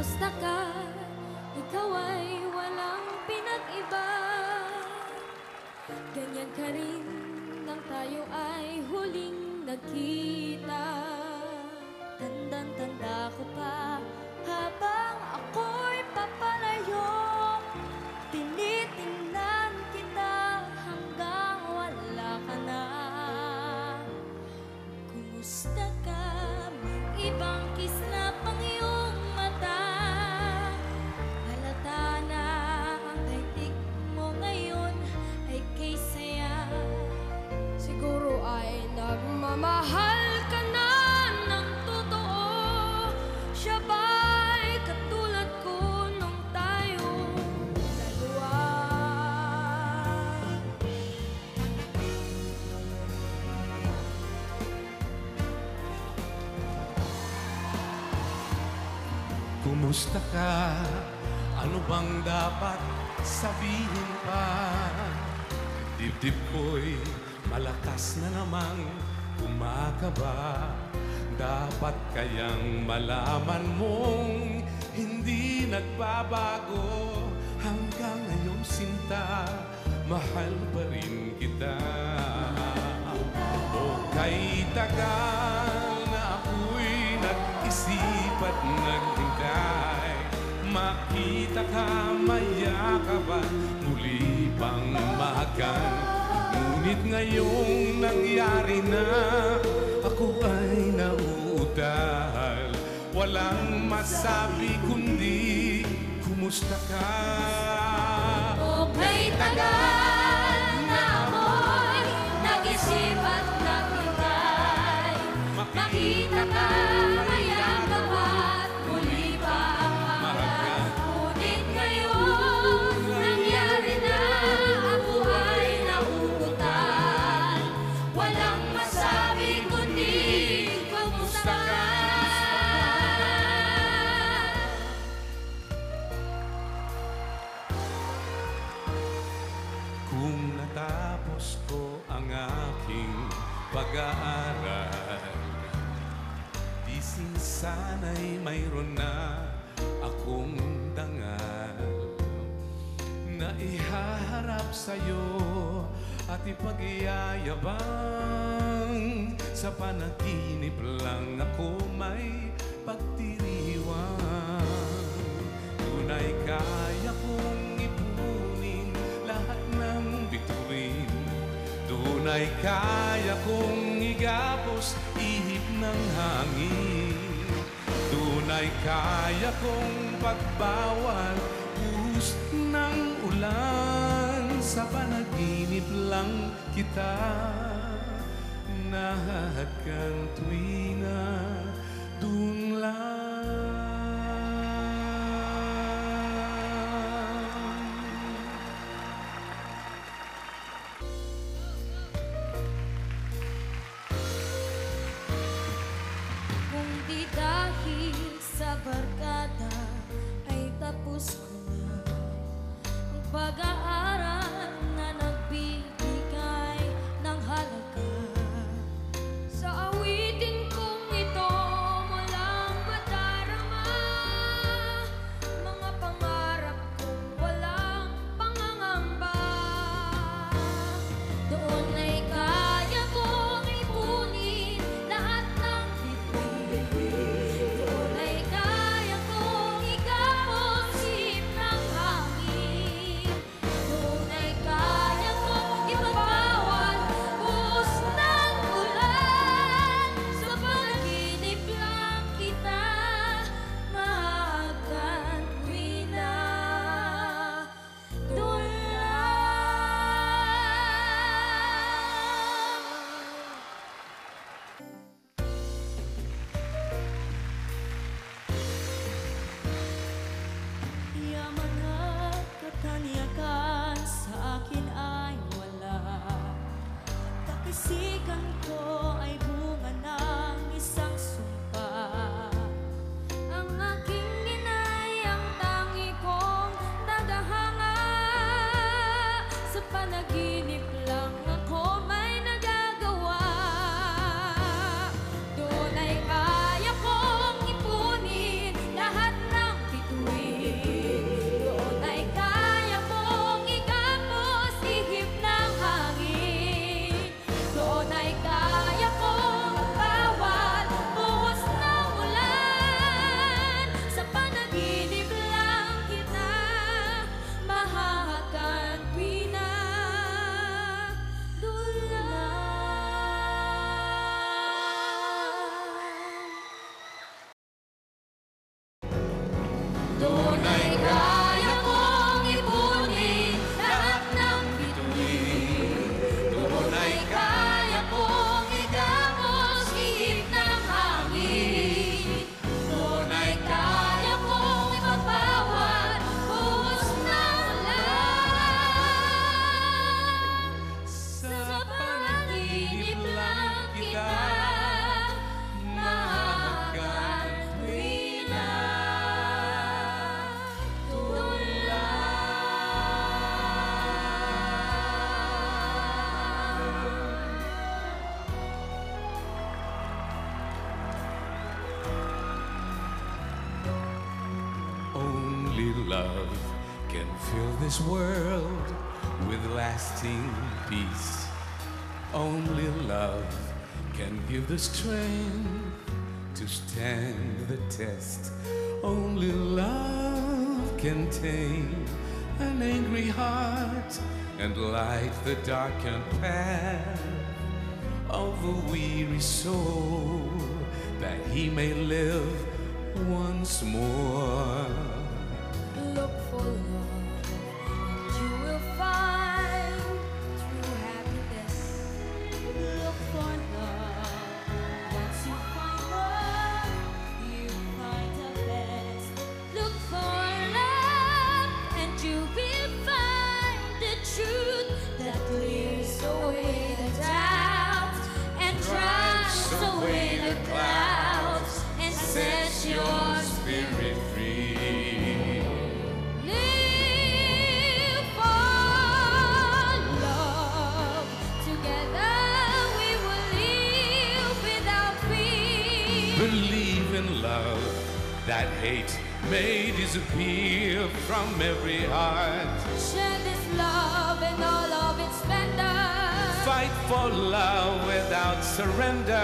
Kumusta ka? Ikaw ay walang pinag-iba. Ganyan ka rin nang tayo ay huling nagkita. Tandang-tanda ko pa habang ako'y papalayo. Tinitingnan kita hanggang wala ka na. Kumusta ka? May ibang kiss na pang iyong mata. Halata na ang daigdig mo ngayon ay kay saya. Siguro ay nagmamahal ka na ng totoo. Siya ba'y katulad ko nung tayo dalawa? Kumusta ka? Ano bang dapat sabihin pa? Dibdib ko'y malakas na namang kumakaba. Dapat kayang malaman mong hindi nagbabago. Hanggang ngayong sinta, mahal pa rin kita. O kay tagal na ako'y nag-isip at naghintay, makita ka, mayakapan, muli pang mahagan. Ngunit ngayong nangyari na, ako ay nauutal. Walang masabi kundi, kumusta ka? O kay tagal na ako'y nag-isip at naghintay, makita ka, mayakap at muli pang mahagan. Ngunit ngayon nangyari na, ako ay nauutal. Walang masabi kundi, kumusta ka? Kung natapos ko ang aking pag-aaral, di sana'y mayroon na akong dangal na ihaharap sa'yo at ipag-iyayabang. Sa panaginip lang ako may pagdiriwang. Tunay kaya kong ipunin lahat ng bituin. Tunay kaya kong igapos ihip ng hangin. Tunay kaya kong pagbawal buhos ng ulan. Sa panaginip lang kita nahahagkan tuwing na dun Kung di dahil sa barkada ay tapos ko na ang pag-aaral na nagbibigay ng halaga. Sa awitin kong ito walang madarama, mga pangarap kong walang pangangamba. Doon ay kaya kong ipunin lahat ng bituin. Doon ay kaya kong igapos ihip ng hangin. Fill this world with lasting peace. Only love can give the strength to stand the test. Only love can tame an angry heart and light the darkened path of a weary soul, that he may live once more. Look for love, and you will find true happiness. Look for love. Once you find love, you find the best. Look for love, and you will find the truth that clears away the doubt and drives away the clouds and sets your spirit free. Live for love. Together we will live without fear. Believe in love, that hate may disappear from every heart. Share this love and all of its splendor. Fight for love without surrender.